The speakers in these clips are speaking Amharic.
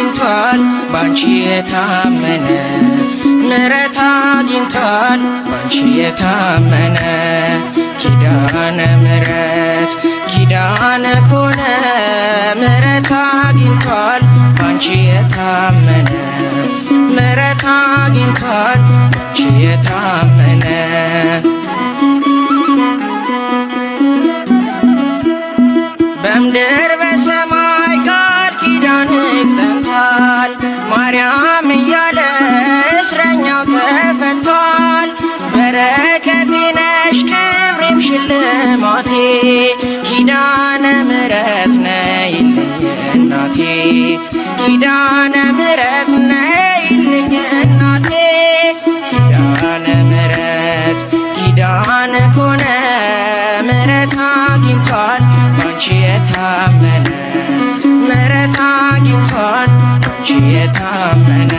አግኝቷል ባንቺ የታመነ ምሕረት አግኝቷል ባንቺ የታመነ ኪዳነ ምሕረት ኪዳነ ኮነ ምሕረት አግኝቷል ባንቺ የታመነ ምሕረት አግኝቷል ባንቺ የታመነ በምድር በሰማይ ቃል ኪዳንሽ ጸንቷል ማርያም እያለ እስረኛው ተፈቷል በረከቴ ነሽ ክብሬም ሽልማቴ ኪዳነ ምሕረት ነይልኝ እናቴ ኪዳነ ምሕረት ነይልኝ እናቴ ኪዳነ ምሕረት ኪዳነ ኮነ ምሕረት አግኝቷል ባንቺ የታመነ ምሕረት አግኝቷል ባንቺ የታመነ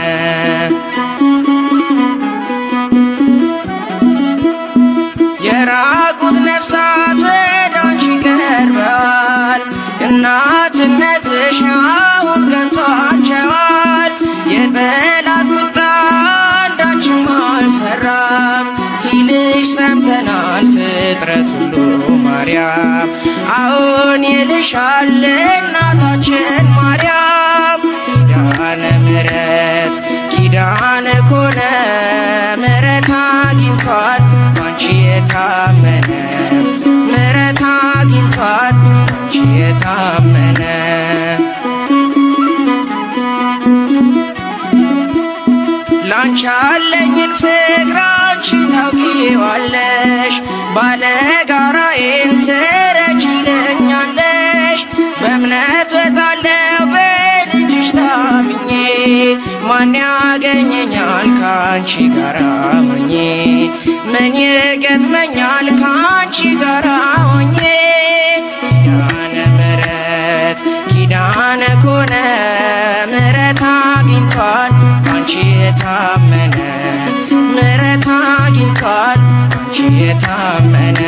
የራቁት ነፍሳት ወደ አንቺ ቀርበዋል እናትነትሽ አሁን ገብቷቸዋል የጠላት ቁጣ አንዳችም አልሰራም ሲልሽ ሰምተናል ፍጥረት ሁሉ ማርያም አሁን ይልሻል እናታችን ማርያም ኪዳነ ምሕረት ኪዳነ ኮነ ምሕረት አግኝቷል ባንቺ የታመነ ምሕረት አግኝቷል ባንቺ የታመነ ላንቺ ያለኝን ፍቅር አንቺ ታውቂዋለሽ ባለጋራዬን ትረጂልኛለሽ በእምነት ወጣለሁ በልጅሽ ታምኜ ማን ያገኘኛል ካንቺ ጋራ ሆኜ ምን ይገጥመኛል ካንቺ ጋራ ሆኜ ኪዳነ ምሕረት ኪዳነ ኮነ ምሕረት አግኝቷል ባንቺ የታመነ ምሕረት አግኝቷል ባንቺ የታመነ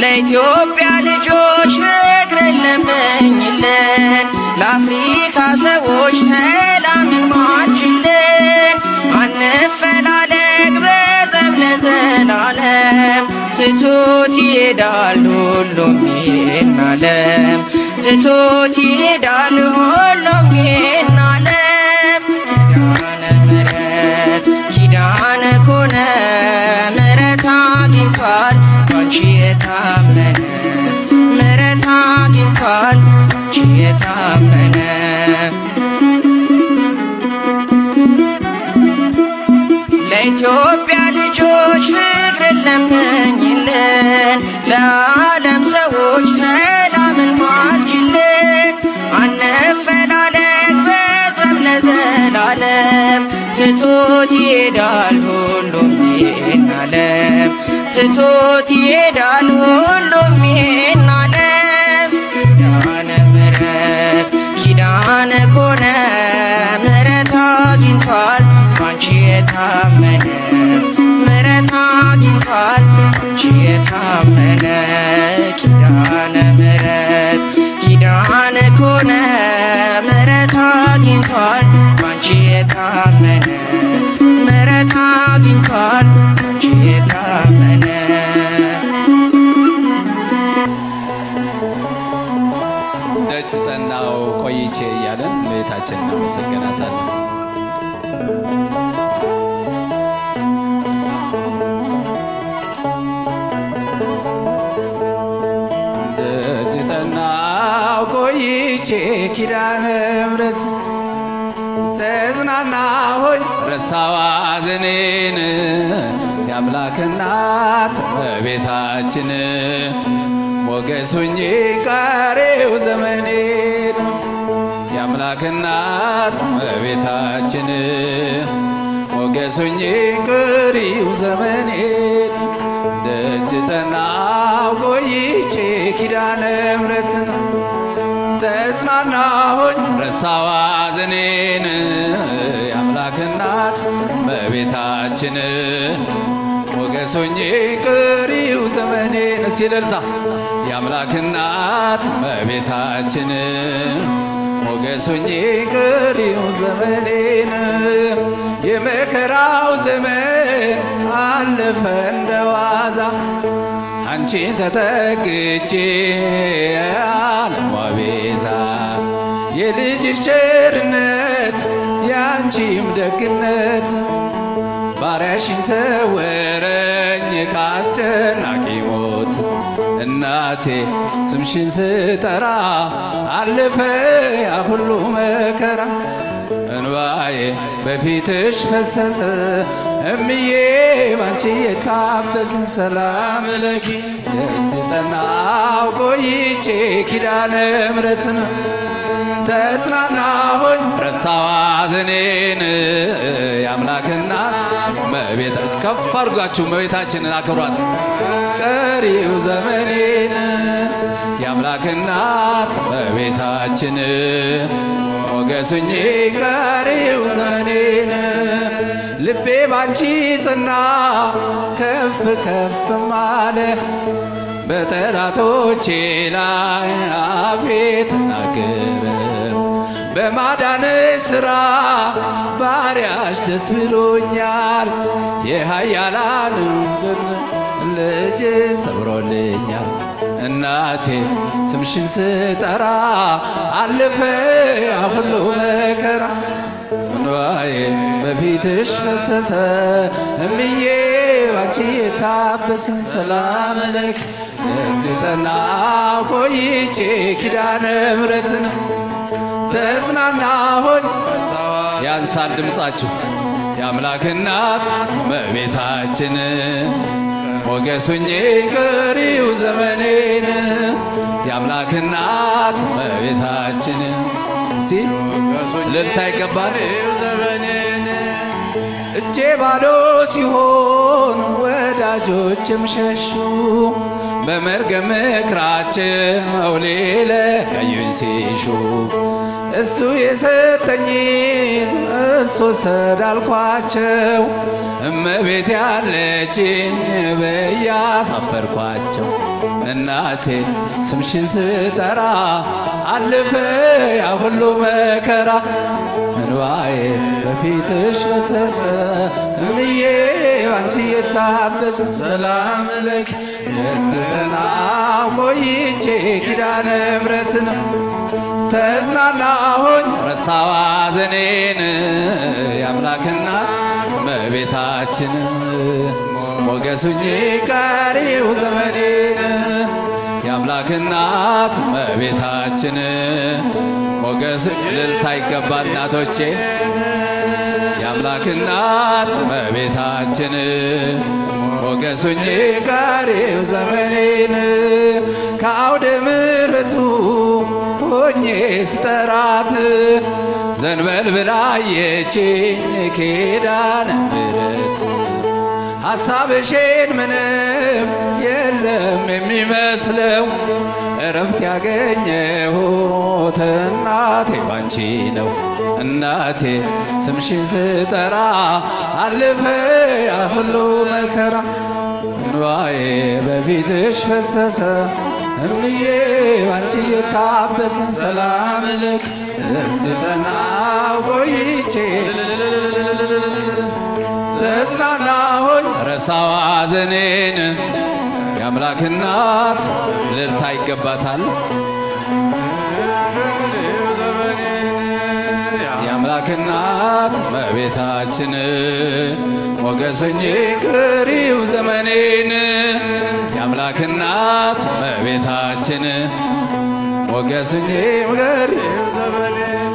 ለኢትዮጵያ ልጆች ፍቅርን ለምኝልን ለአፍሪካ ሰዎች ሰላምን ማልጅልን አንፈላለግ በጠብ ለዘላለም ትቶት ይሄዳል ሁሉም ይህን ዓለም ትቶት ይሄዳል ሁሉም ይህን ዓለም ኪዳነ ምሕረት ኪዳነ ኮነ ምሕረት አግኝቷል ባንቺ የታመነ ምሕረት አግኝቷል ባንቺ የታመነ ለኢትዮጵያ ልጆች ፍቅርን ለምኝልን ለዓለም ሰዎች ሰላምን ማልጅልን አንፈላለግ በጠብ ለዘላለም ትቶት ይሄዳል ሁሉም ይህን ዓለም ትቶት ይሄዳል ሁሉም ይህን ዓለም ኪዳነ ምሕረት ኪዳነ ኮነ ምሕረት አግኝቷል ባንቺ የታመነ ምሕረት አግኝቷል ባንቺ የታመነ ኪዳነ ምሕረት ኪዳነ ኮነ ምሕረት አግኝቷል ባንቺ የታመነ ምሕረት አግኝቷል ባንቺ የታመነ ደጅ ጠናው ቆይቼ እያለን እመቤታችን እናመሰግናታለን። ደጅ ጠናው ቆይቼ ኪዳነ ምሕረት ተጽናናሁኝ ረሳዋ ሐዘኔን የአምላክ እናት እመቤታችን ሞገሱኝ ቀሪው ዘመኔን የአምላክ እናት እመቤታችን ሞገሱኝ ቀሪው ዘመኔን ደጅ ጠናሁ ቆይቼ ኪዳነ ምሕረትን ተጽናናሁኝ ረሳዋ ሐዘኔን የአምላክ እናት እመቤታችን ሞገሶኜ ቀሪው ዘመኔን ሲልልታ የአምላክ እናት እመቤታችን ሞገሶኜ ቀሪው ዘመኔን የመከራው ዘመን አለፈ እንደዋዛ አንቺን ተጠግቼ የዓለሟ ቤዛ የልጅሽ ቸርነት ያንቺም ደግነት ባሪያሽን ሰወረኝ ከአስጨናቂ ሞት እናቴ ስምሽን ስጠራ አለፈ ያ ሁሉ መከራ እንባዬ በፊትሽ ፈሰሰ እምዬ ባንቺ የታበሰ ሰላም ለኪ የእጅ ጠናው ቆይቼ ኪዳነ ምሕረትን ተጽናናሆኝ ረሳዋ ሐዘኔን የአምላክ እናት እመቤት እስከፍ አድርጋችሁ እመቤታችንን አክብሯት ቀሪው ዘመኔን የአምላክ እናት እመቤታችን ሞገሱኝ ቀሪው ዘመኔን ልቤ ባንቺ ጽና ከፍ ከፍም አለ በጠላቶቼ ላይ አፌ ተናገረ በማዳንሽ ሥራ ባሪያሽ ደስ ብሎኛል የኃያላንም ልጅ ሰብሮልኛል እናቴ ስምሽን ስጠራ አለፈ ያ ሁሉ መከራ እንባዬ በፊትሽ ፈሰሰ እምዬ ባንቺ የታበሰ ሰላም ለኪ የእጅ ጠናው ቆይቼ ኪዳነ ምሕረትን ተጽናናሆኝ ያንሳል ድምፃችሁ የአምላክ እናት እመቤታችን ሞገሱኝ ቀሪው ዘመኔን የአምላክ እናት እመቤታችን ሲል ልልታ ይገባል ዘመኔን እጄ ባዶ ሲሆን ወዳጆችም ሸሹ በመርገም ምክራቸው ሌለ ያዩኝ ሲሹ እሱ የሰጠኝን እሱ ወሰደ አልኳቸው እመቤት ያለችኝ በያሳፈርኳቸው እናቴ ስምሽን ስጠራ አለፈ ያ ሁሉ መከራ እንባዬ በፊትሽ ፈሰሰ እምዬ ባንቺ የታበሰ ሰላም ለኪ የእጅ ጠናው ቆይቼ ኪዳነ ምሕረትን ተጽናናሆኝ ረሳዋ ሐዘኔን የአምላክ እናት እመቤታችን ሞገሱኝ ቀሪው ዘመኔን የአምላክ እናት እመቤታችን ሞገሱኝ ልልታ ይገባል እናቶቼ የአምላክ እናት እመቤታችን ሞገሱኝ ቀሪው ዘመኔን ከአውደ ምሕረቱ ሆኜ ስጠራት ዘንበል ብላየችኝ ኪዳነ ምሕረት ሐሳብሽን ምንም የለም የሚመስለው እረፍት ያገኘሁት እናቴ ባንቺ ነው እናቴ ስምሽን ስጠራ አለፈ ያ ሁሉ መከራ እንባዬ በፊትሽ ፈሰሰ እምዬ ባንቺ የታበሰ ሰላም ለኪ የእጅ ጠናው ቆይቼ ተጽናናሆኝ ረሳዋ ሐዘኔን የአምላክ እናት ልልታ ይገባታል የአምላክ እናት እመቤታችን ሞገሱኝ ቀሪው ዘመኔን የአምላክ እናት እመቤታችን ሞገሱኝ ቀሪው ዘመኔን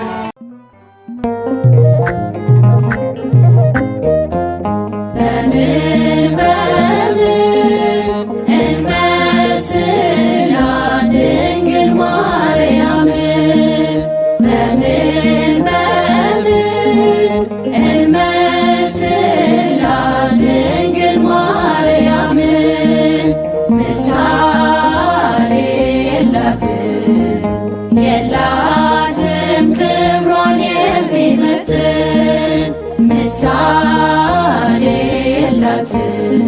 የላትም ክብሯን የሚመጥን ምሳሌ የላትም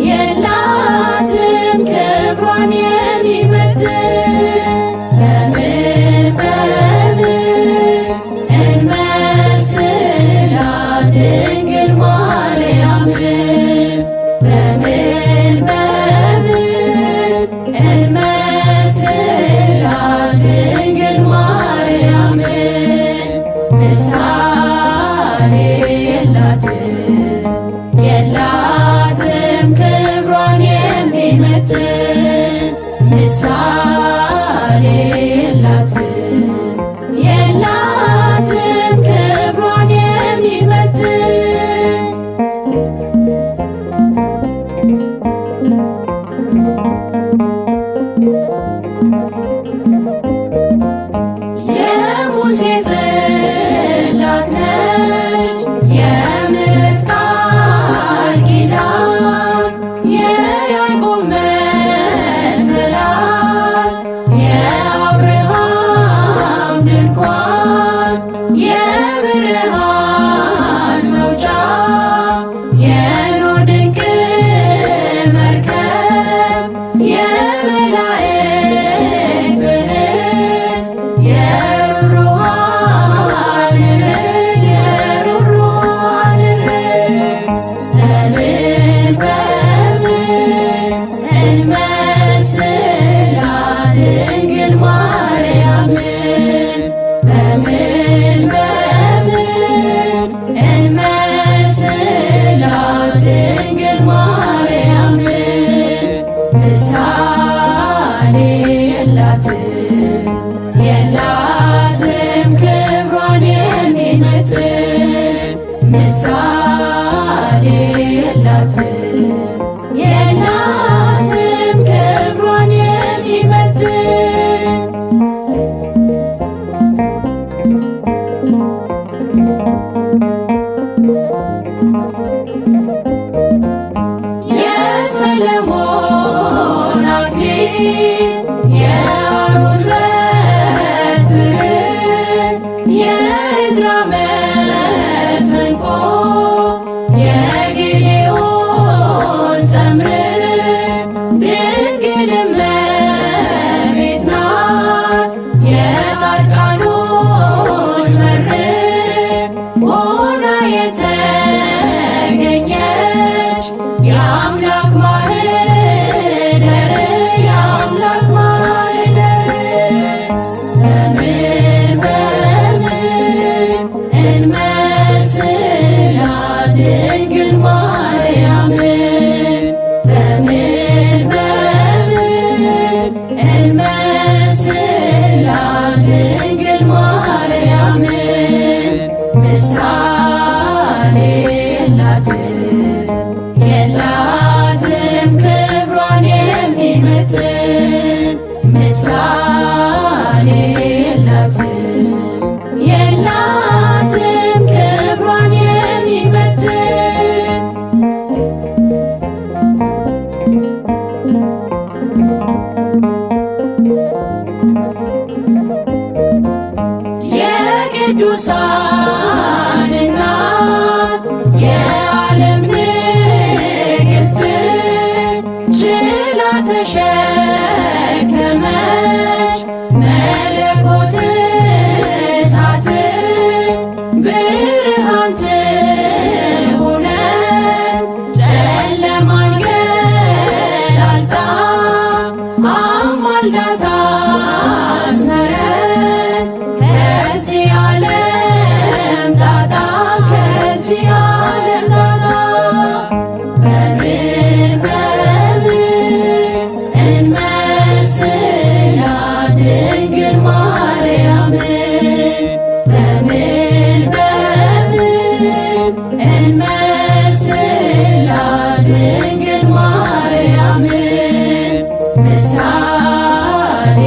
የላትም ክብሯን የሚመጥን በምን እንመስላት ድንግል ማርያምን በምን እንመስላት ድንግል ማርያምን ምሳሌ የላትም ክብሯን የሚመጥን ምሳሌ የላትም ክብሯን የሚመጥን የሙሴ ጽላት ነሽ የምሕረት ቃል ኪዳን የያዕቆብ መሰላል የአብርሃም ድንኳን የብርሃን መውጫ የኖኅ ድንቅ መርከብ የመላእክት እህት የሩሩሃን እንመስላት ድንግል ማርያምን በምን እንመስላት ድንግል ማርያምን ምሳሌ የላትም ክብሯን የሚመጥን ምሳሌ የላትም ክብሯን የሚመጥን የሰሎሞን አክሊል የአሮን በትር የዕዝራ መሰንቆ የጌዴዎን ጸምር ድንግል እመቤት ናት የጻድቃኖች በር ሆና የተገኘች የአምላክ ማህደር በምን እንመስላት ድንግል ማርያምን በምን እንመስላት ድንግል ማርያምን ምሳሌ የላትም ክብሯን የሚመጥን ምሳሌ የላትም ክብሯን የሚመጥን የቅዱሳን እናት የዓለም ንግሥት ችላ ተሸከመች መለኮት እሳት ብርሃን ትሁነን ጨለማን ገላልጣ አማልዳ ታስመረን ከዚህ ዓለም ጣጣ በምን እንመስላት ድንግል ማርያምን በምን እንመስላት ድንግል ማርያምን ምሳሌ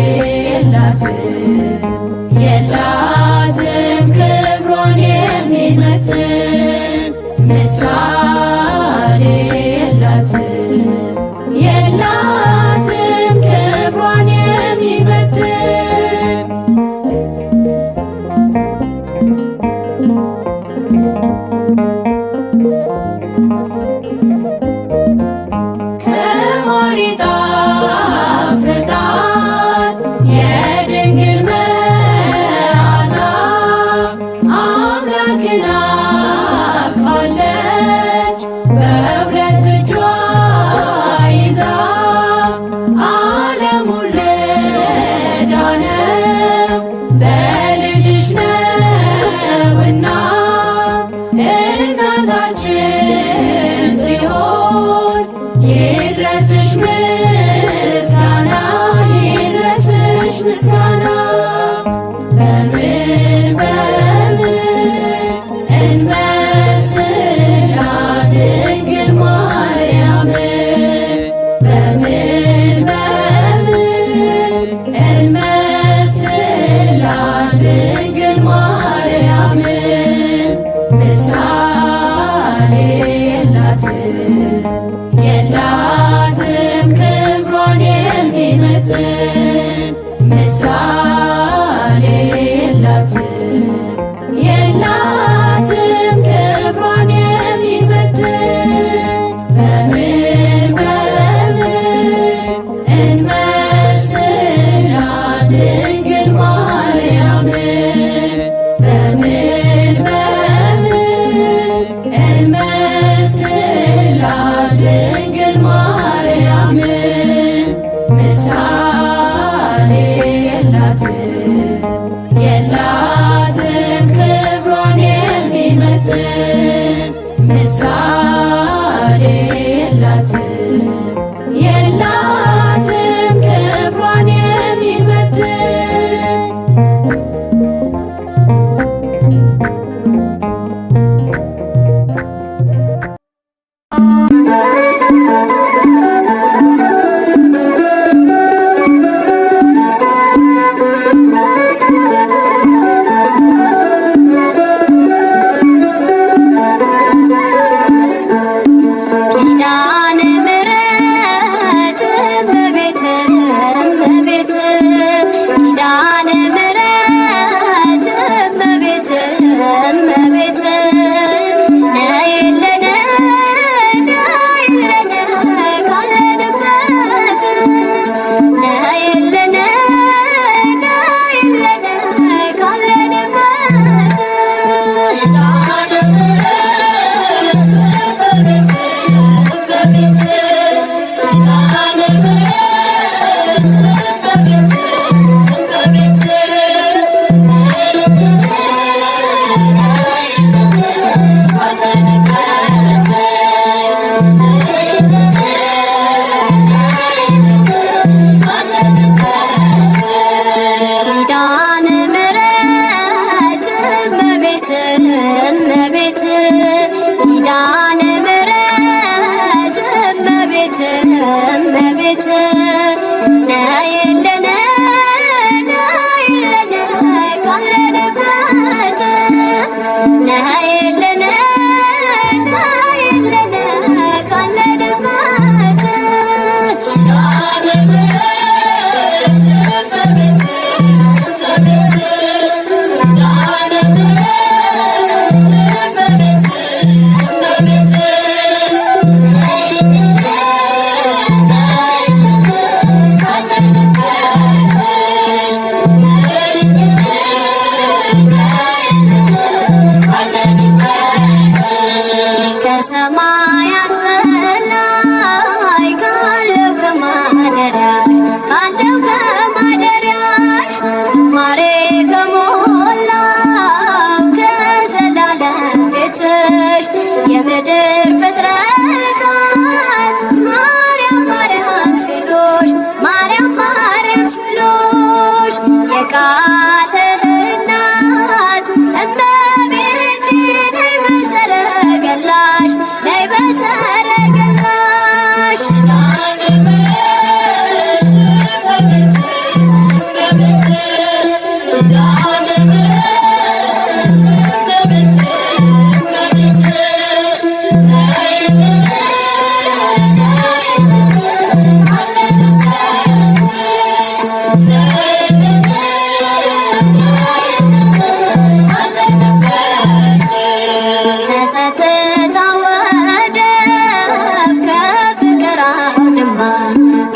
የላትም ክብሯን የሚመጥን ምሳሌ የላትም ክብሯን የሚመጥን የድንግል መዓዛ አምላክን አቅፋለች በሁለት እጇ ይዛ ዓለሙን ለዳነው በልጅሽ ነውና እናታችን ጽዮን ይድረስሽ ምስጋና ይድረስሽ ምስጋና በምን እንመስላት ድንግል ማርያምን በምን እንመስላት ድንግል ማርያምን ምሳሌ የላትም ክብሯን የሚመጥን ምሳሌ የላትም ክብሯን የሚመጥን በምን እንመስላት ድንግል ማርያምን በምን እንመስላት ድንግል ማርያምን ምሳሌ የላትም ክብሯን የሚመጥን ምሳሌ የላትም ክብሯን የሚመጥን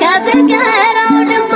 ከፍቅር አውድማ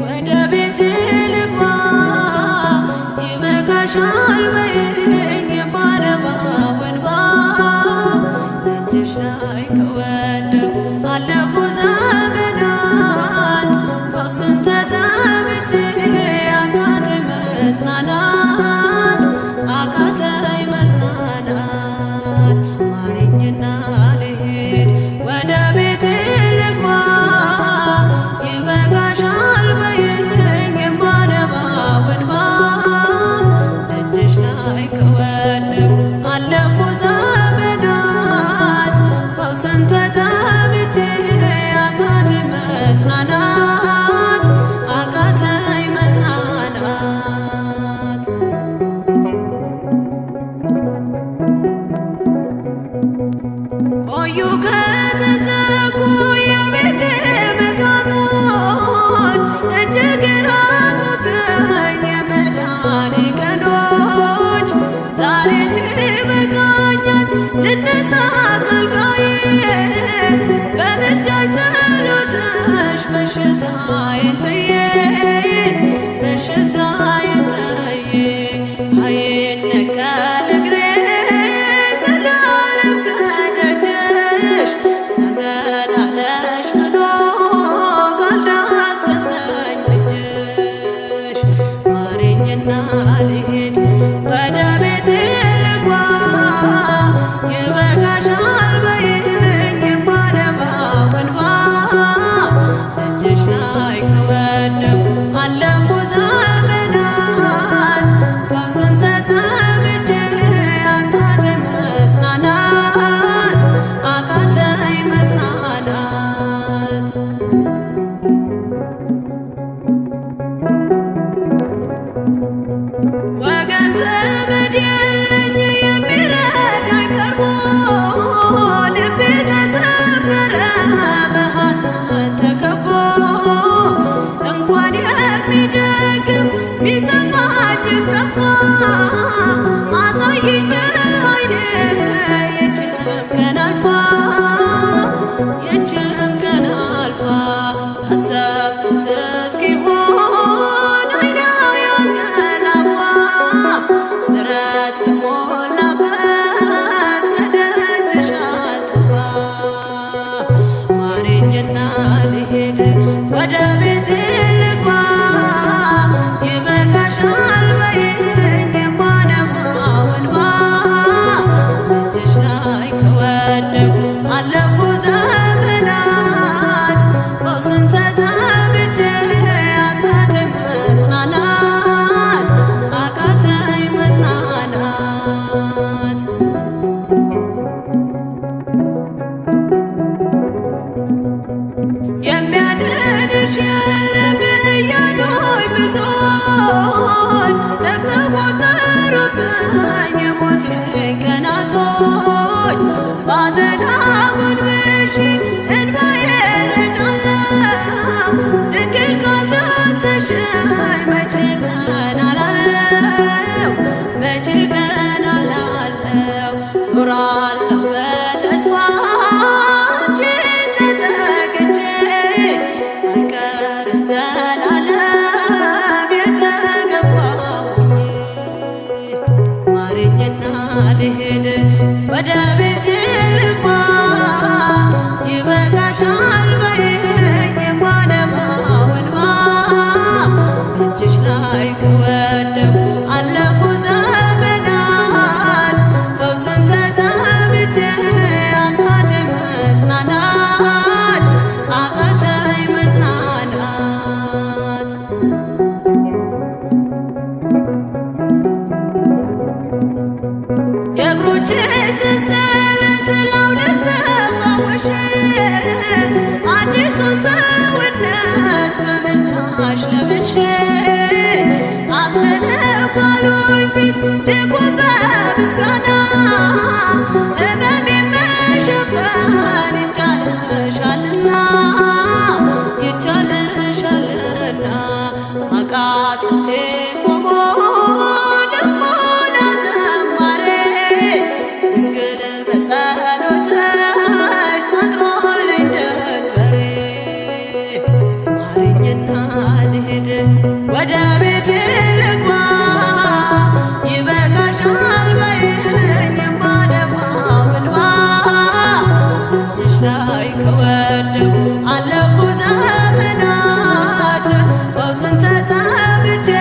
ወደ ቤቴ ልግባ ይበቃሻል በይኝ የማነባው እንባ ደጅሽ ላይ ከወደኩ አለፉ ዘመናት ፈውስን ተጠምቼ አቃተኝ መጽናናት አቃተኝ መጽናናት ማረኝና ልሂድ ወደ ቤቴ ልግባ ይበቃሻል በይኝ የማነባው እንባ ደጅሽ ላይ ከወደኩ አለፉ ዘመናት ፈውስን ተጠምቼ አቃተኝ መጽናናት አቃተኝ መጽናናት ቆዩ ከተዘጉ የቤቴ መቃኖች እጅግ ራቁብኝ የመዳኔ ቀኖች ዛሬ ሲበቃኛል ልነሳ ከአልጋዬ በምልጃሽ ጸሎትሽ በሽታዬን ጥዬ በሽታዬን ጥዬ አይነቀል እግሬ ዘላለም ከደጅሽ ተመላለሽ ብሎ ካልዳሰሰኝ እጅሽ ማረኝና ልሂድ ወደ ቤቴ ልግባ ይበቃሻል በይኝ የማነባው እንባ ደጅሽ ላይ ከወደኩ አለፉ ዘመናት ፈውስን ተጠምቼ አቃተኝ መጽናናት አቃተኝ መጽናናት ወገን ዘመድ የለኝ የሚረዳኝ ቀርቦ ልቤ ተሰበረ በሐዘን ተከቦ እንኳን የሚደግፍ ቢሰማኝም ጠፋ አሳየኝ አይኔ የችም ቀን አልፋ የችም ቀን አልፋ ያሰብኩት እስኪሆን አይኔ ያንቀላፋ ምሕረት ከሞላበት ከደጅሽ አልጠፋ ማረኝና ልሂድ ወደ ቤቴ ልግባ ይበቃሻል በይኝ የማነባው እንባ ደጅሽ ላይ ከወደኩ አለፉ ዘመናት ፈውስን ተጠምቼ አቃተኝ መጽናናት አቃተኝ መጽናናት የሚያድንሽ የለም እያሉኝ ብዙዎች ተቆጠሩብኝ የሞቴ ቀናቶች ባዘን አጎንብሼ እንባዬን ረጫለሁ ድንግል ካልዳሰሽኝ መቼ ቀን አላለው መቼ ቀን አላለው ኖራለሁ በተስፋ አንቺን ተጠግቼ አልቀርም ዘላለም የተገፋሁኝ ማረኝና ልሂድ ወደ ቤቴ ልግባ ይበቃሻል በይኝ የማነባው እንባ እጅሽ ላይ ከወደኩ አለፉ ዘመናት ፈውስን ተጠምቼ አቃተኝ መጽናናት አቃተኝ መጽናናት የእግሮቼ ሰንሰለት ላውልቅ ተፈወሽ አዲሱን ሰውነት በምልጃሽ ለብሼ አትደነባሉኝ ፊት ልቁም በምስጋና ሕመሜን መሸፈን ይቻልሻልና ይቻልሻልና አቃስቴ ቆሞ ልሞላ ዘማሬ ድንግል በጸሎትሽ ታጥሮልኝ ደንበሬ ማረኝና ልሂድ መቼ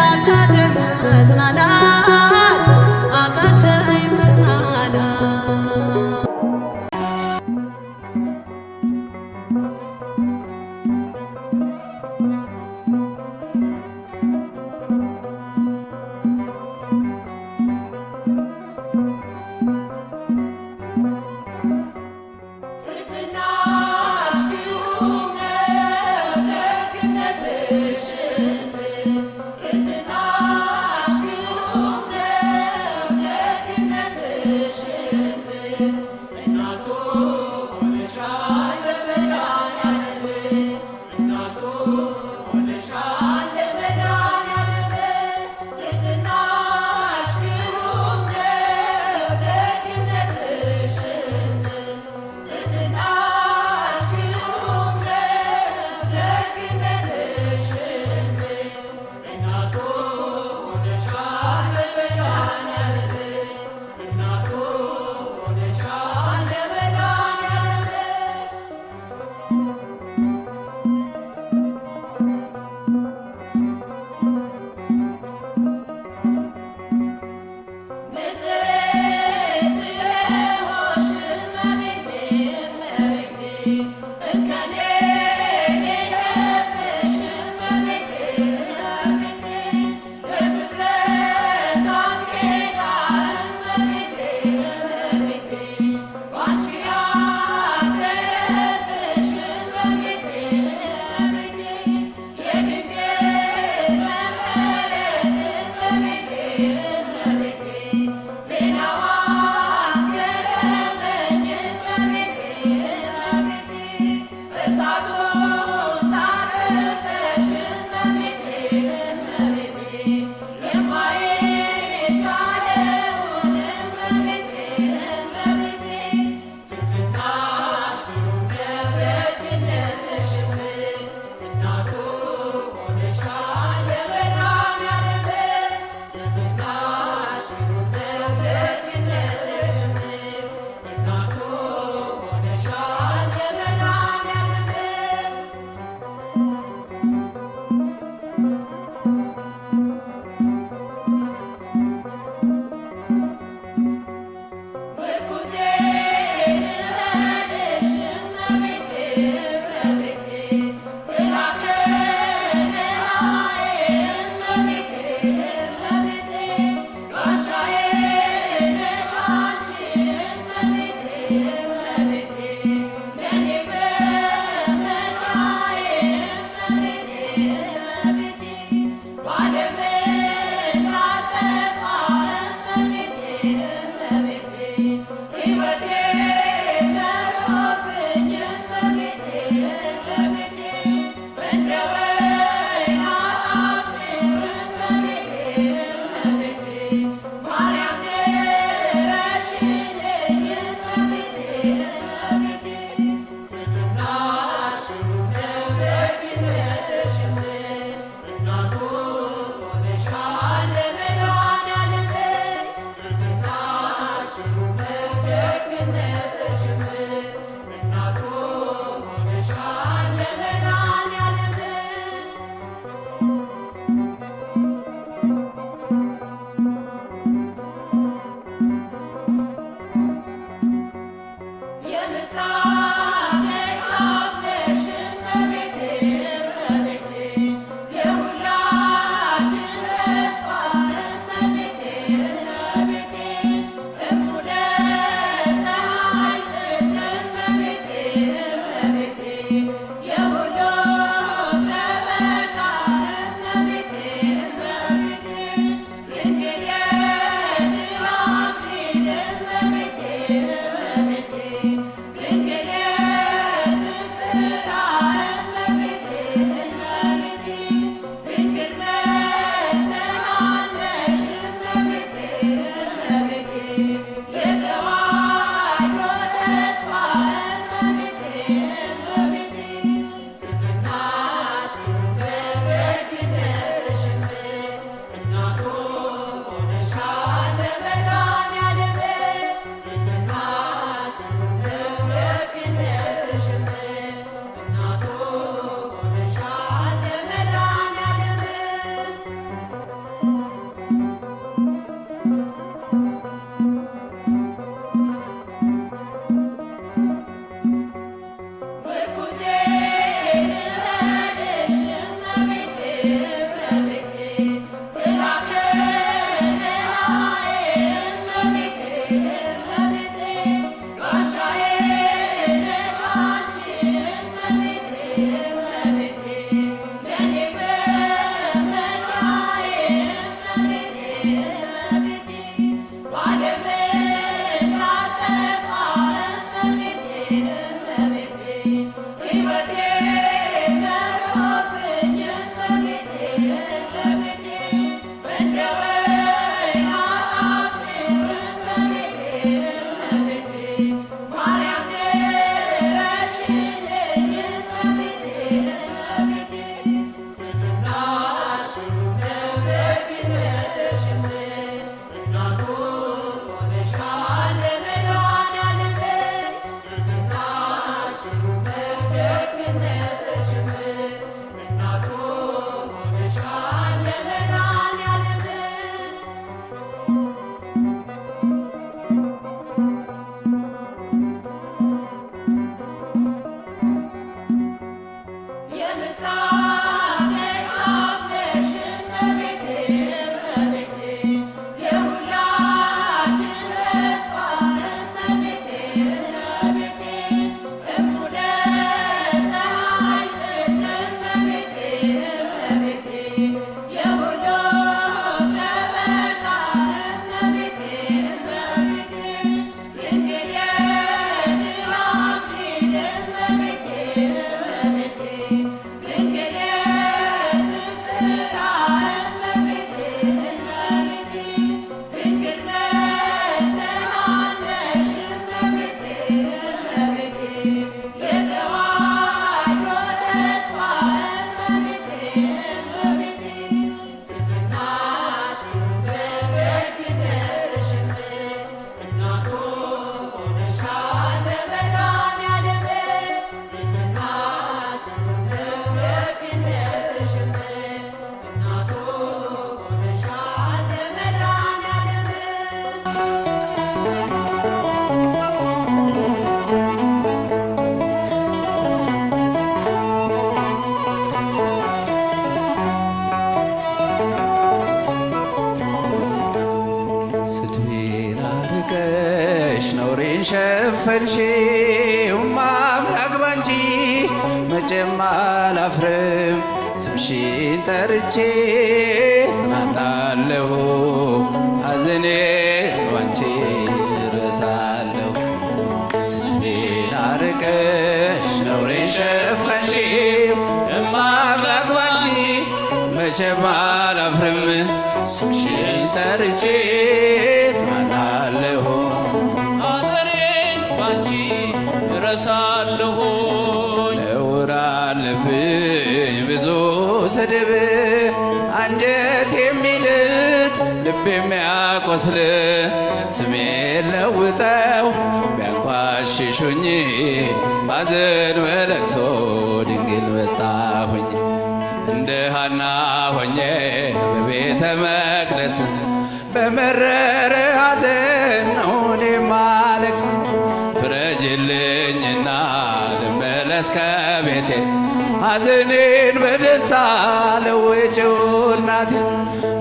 አቃተኝ መጽናናት አቃተኝ መጽናናት ሸፈንሽው አምላክ ባንቺ መቼም አላፍርም ስምሽን ጠርቼ እጽናናለሁ ሐዘኔ ባንቺ እረሳለሁ ስሜን አርቀሽ ነውሬን ሸፈንሽው አምላክ ባንቺ መቼም አላፍርም ስምሽን ጠርቼ እጽናናለሁ ሐዘኔን ባንቺ እረሳለሁ ነውር አለብኝ ብዙ ስድብ አንጀት የሚልጥ ልብ የሚያቆስል ስሜን ለውጠው ቢያንቋሽሹኝ ባዘን በለቅሶ ድንግል መጣሁኝ እንደ ሐና ሆኜ በቤተ መቅደስ በመረረ ሐዘን ነው እኔ ማለቅስ ፍረጅልኝና ልመለስ ከቤቴ ሐዘኔን በደስታ ለውጭው እናቴ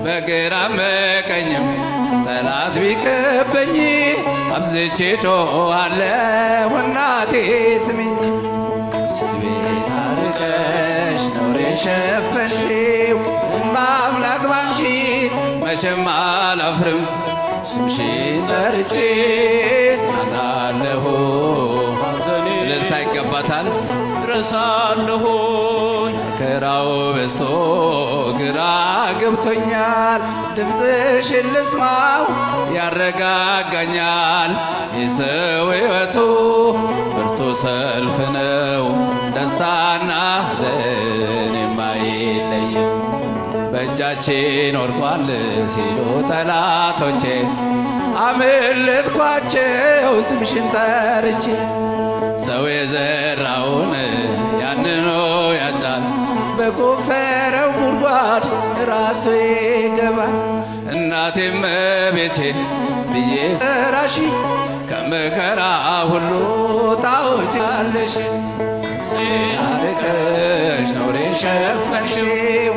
በግራም በቀኝም ጠላት ቢከበኝ አብዝቼ ጮኻለሁ እናቴ ስሚኝ ስድቤን አርቀሽ ነውሬን ሸፈንሽው አምላክ ባንቺ መቼም አላፍርም ስምሽን ጠርቼ እጽናናለሁ እልልታ ይገባታል እረሳለሁኝ መከራው በዝቶ ግራ ገብቶኛል ድምፅሽን ልስማው ያረጋጋኛል የሰው ሕይወቱ ብርቱ ሰልፍ ነው ደስታና ሐዘን የማይለየው በእጃችን ወድቋል ሲሉ ጠላቶቼ አመለጥኳቸው ስምሽን ጠርቼ ሰው የዘራውን ያንኑ ያጭዳል በቆፈረው ጉድጓድ ራሱ ይገባል እናቴ እመቤቴ ብዬ ስጠራሽ ከመከራ ሁሉ ታወጫለሽ አርቀሽ ነውሬን ሸፈንሽው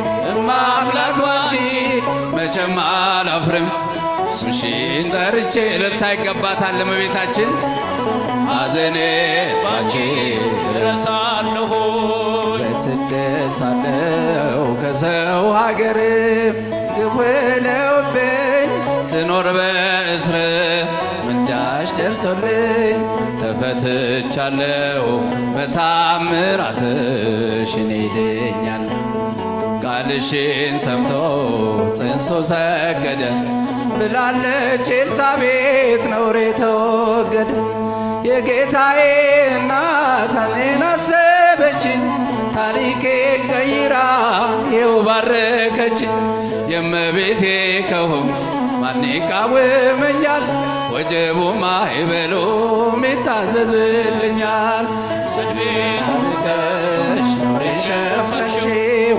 አምላክ ባንቺ መቼም አላፍርም ስምሽን ጠርቼ እልልታ ይገባታል ለእመቤታችን ሐዘኔን ባንቺ እረሳለሁ በስደት ሳለሁ ከሰው ሀገር ግፍ ለውብኝ ስኖር በእስር ምልጃሽ ደርሶልኝ ተፈትቻለሁ በታምራትሽ እኔ ድኛለሁ ቃልሽን ሰምቶ ጽንሱ ሰገደ ብላለች ኤልሳቤጥ ነውሬ ተወገደ የጌታዬ እናት እኔን አሰበችኝ ታሪኬን ቀይራ ይኸው ባረከችኝ የእመቤቴ ከሆንኩ ማን ይቃወመኛል ወጀቡም ማዕበሉም ይታዘዝልኛል ስድቤን አርቀሽ ነውሬን ሸፈንሽው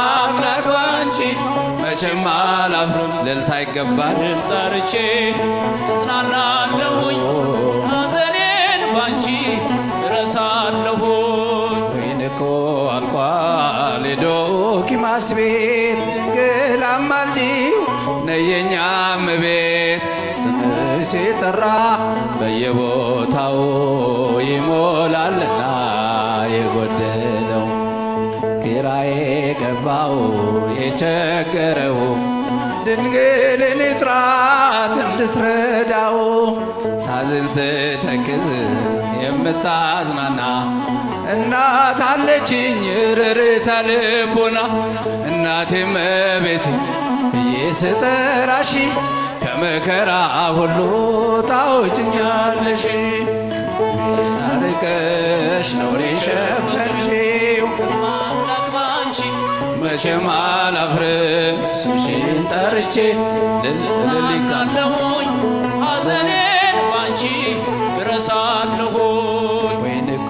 አምላክ ባንቺ መቼም አላፍርም እልልታ ይገባል ጠርቼ እጽናናለሁኝ ሐዘኔን ባንቺ እረሳለሁኝ ወይን እኮ አልቋል የዶኪማስ ቤት ድንግል አማልጂው ነይ የኛ እመቤት ስምሽ ሲጠራ በየቦታው ይሞላልና የጎደለው ኪራዬ ገባው የቸገረው ድንግልን ጥራት እንድትረዳው ሳዝን ስተክዝ የምታዝናና እናት አለችኝ ርርተ ልቦና እናቴ እመቤቴ ብዬ ስጠራሽ ከመከራ ሁሉ ታወጭኛለሽ ስሜን አርቀሽ ነውሬን ሸፈንሽው አምላክ ባንቺ መቼም አላፍርም ስምሽን ጠርቼ ልልልልካለሁኝ ሐዘኔን ባንቺ እረሳለሁኝ ወይን እኮ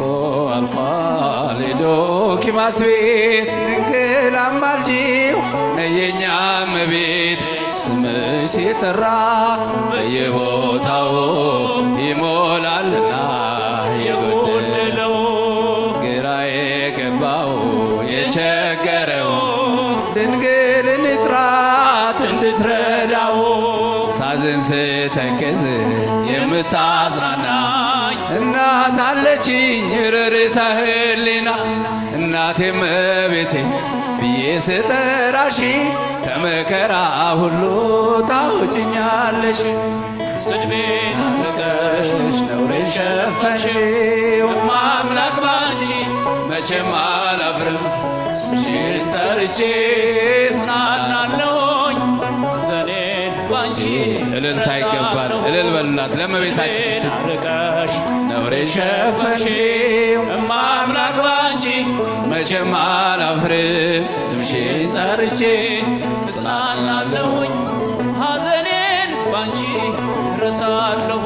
አልፏል የዶኪማስ ቤት ድንግል አማልጂው ነይ የኛ እመቤት ስምሽ ሲጠራ በየቦታው ይሞላልና የጎደለው ግራ የገባው የቸገረው ድንግልን ጥራት እንድትረዳው ሳዝን ስተክዝ የምታዝናና እናት አለችኝ ርርታ ህሊና እናቴ እመቤቴ ብዬ ስጠራሽ ከመከራ ሁሉ ታውጭኛለሽ። ስድቤን አርቀሽ ነውሬን ሸፈንሽው አምላክ ባንቺ መቼም አላፍርም ስምሽን ጠርቼ እጽናናለሁኝ ሐዘኔን ባንቺ እልልታ ይገባል። እልል በሉላት ለእመቤታችን። ስድቤን አርቀሽ ነውሬን ሸፈንሽው አምላክ ባንቺ መቼም አላፍርም ስምሽን ጠርቼ እጽናናለሁኝ ሐዘኔን ባንቺ ረሳለሁ።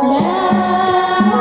La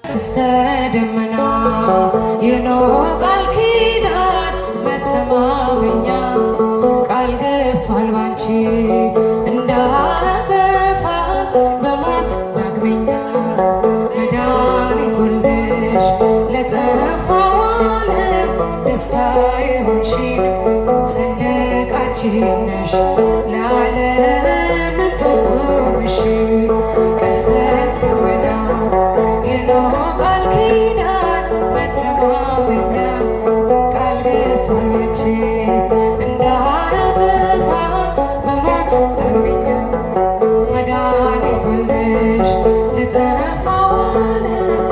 ቀስተ ደመና የኖህ ቃል ኪዳን መተማመኛ ቃል ገብቷል ባንቺ እንዳያጠፋን በሞት ዳግመኛ መድኃኒት ወልደሽ ለጠፋው ዓለም ደስታ የሆንሽን ሰንደቃችን ነሽ ለዓለም ትቆምሽ ቀስተ ደመና የኖህ ቃል ኪዳን መተማመኛ ቃል ገብቷል ባንቺ እንዳያጠፋን በሞት ዳግመኛ መድኃኒት ወልደሽ ለጠፋው ዓለም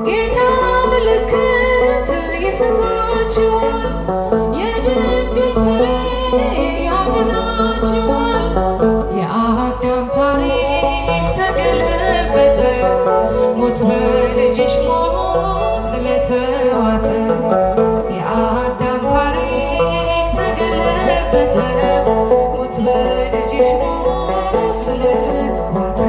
ጌታ ምልክት ይሰጣችኋል የድንግል ፍሬ ያድናችኋል። የአዳም ታሪክ ተገለበጠ ሞት በልጅሽ ሞት ስለተዋጠ የአዳም ታሪክ ተገለበጠ ሞት በልጅሽ ሞት ስለተዋጠ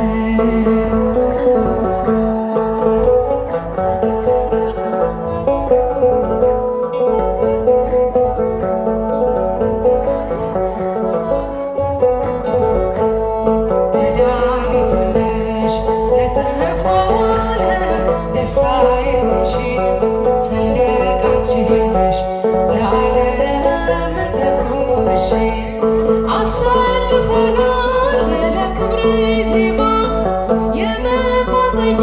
የጠፋው ዓለም ደስታዬ ነሽ ሰንደቃችን ነሽ ለዓለም ተቆምሽ አሰልፈናል ለክብር ዜማ የመጓዘኛ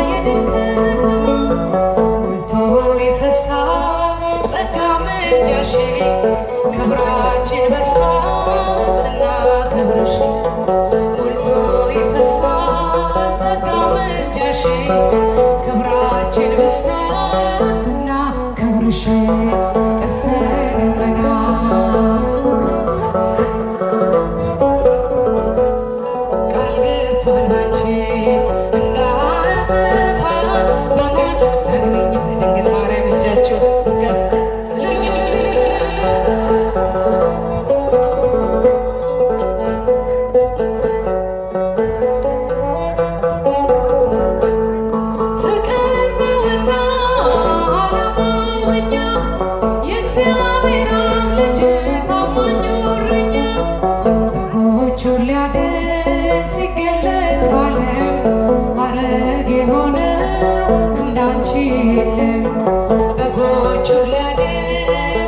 የድል ከተማ ሞልቶ ይፈሳል ጸጋ ምልጃሽ ክብራችን በስቷል ስናከብርሽ ሞልቶ ይፈሳል ጸጋ ምልጃሽ ክብራችን በስቷል ስናከብርሽ ቀስተ ደመና ቃል ገብቷል አንቺ እንዳያጠፋ በሞት ዳግመኛ ድንግል ማርያም እጃችሁ ስትከፍ ፍቅር ነውና ዓላማው እኛ የእግዚአብሔር አብ ልጅ ታማኝ እረኛ በጎቹን ሊያድን ሲገለጥ ባለም ሐረግ የሆነው እንዳንቺ የለም በጎቹን ሊያድን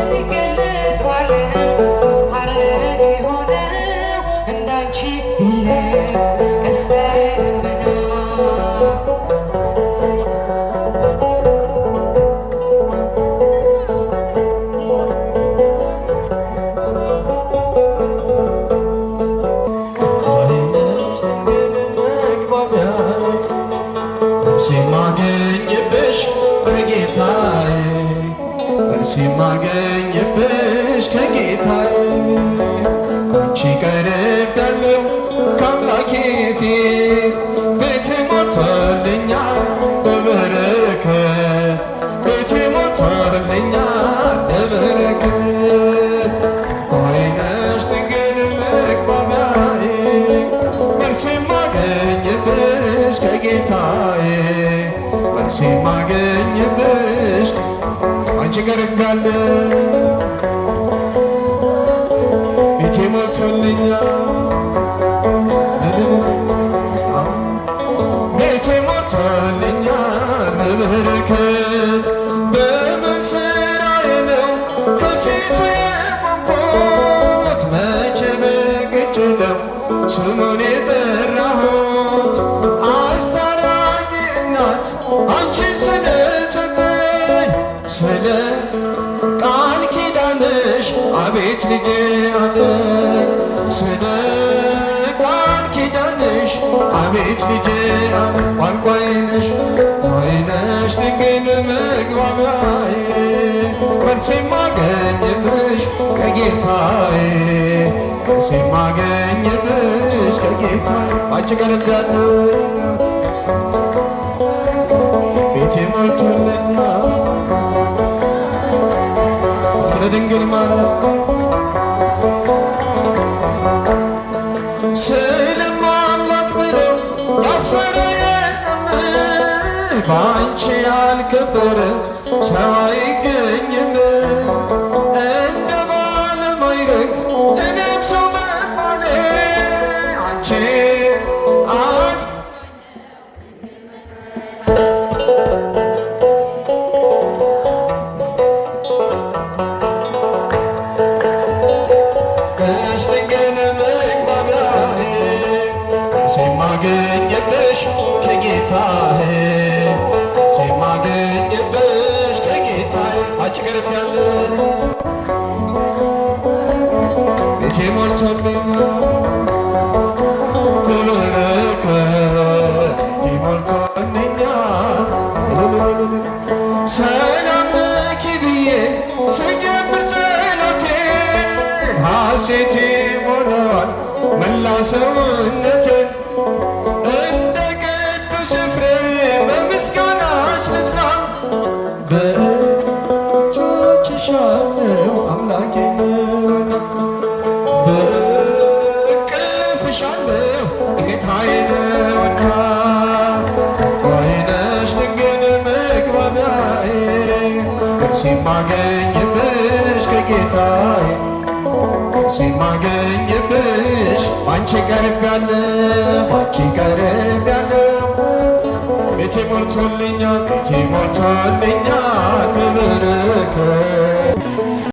ሲገለጥ ባለም ሐረግ የሆነው እንዳንቺ የለም ቀስተ ደመና ሲማገኝብሽ ከጌታዬ አንቺ ቀርቤያለሁ ከአምላኬ ፊት ቤቴ ሞልቶልኛል በበረከት ቤቴ ሞልቶልኛል በበረከት ኮይነሽ ድንግል መግባቢያዬ መልስ የማገኝብሽ ከጌታዬ መልስ የማገኝብሽ አንቺ ቀርቤያለሁ ቤቴ ሞልቶልኛል ቤቴ ሞልቶልኛል በበረከት በምን ሥራዬ ነው ከፊቱ የቆምኩት መቼ በግጭ ነው ስሙን የጠራሁት አስታራቂ እናት አንቺን ስለሰጠኝ ስለ ቃል ኪዳንሽ አቤት ልጄ አለኝ ስለ ቃል ኪዳንሽ አቤት ልጄ አለኝ ቋንቋዬ ነሽ ወይነሽ ድንግል መግባቢያዬ መልስ የማገኝብሽ ከጌታዬ መልስ የማገኝብሽ ከጌታዬ አንቺ ቀርቤያለሁ ቤቴ ሞልቶልኛል ስለ ድንግል ማርያም ስለማምላክ ብሎ ያፈረ የለም በአንቺ ያልከበረ ሰው አይገኝም እንደ ባለማይረግ እኔም ሰው መሆኔ አንቺ የማገኝብሽ ከጌታዬ የማገኝብሽ ከጌታዬ አንቺ ቀርቤያለሁ ቤቴ ሞልቶልኛል በበረከት ቤቴ ሞልቶልኛል ሰላም ለኪ ብዬ ስጀምር ጸሎቴን ሐሴቴ ሞላዋል መላ ሰውነቴን እንደ ቅዱስ ኤፍሬም በምስጋናሽ ልጽና በእጆችሽ አለው አምላኬ ነውና በእቅፍሽ አለው ጌታዬ ነውና ኮይነሽ ድንግል መግባቢያዬ መልስ የማገኝብሽ ከጌታዬ ሲማገኝብሽ አንቺ ቀርቤያለሁ አንቺ ቀርቤያለሁ ሞልቶልኛል ቤቴ ሞልቶልኛል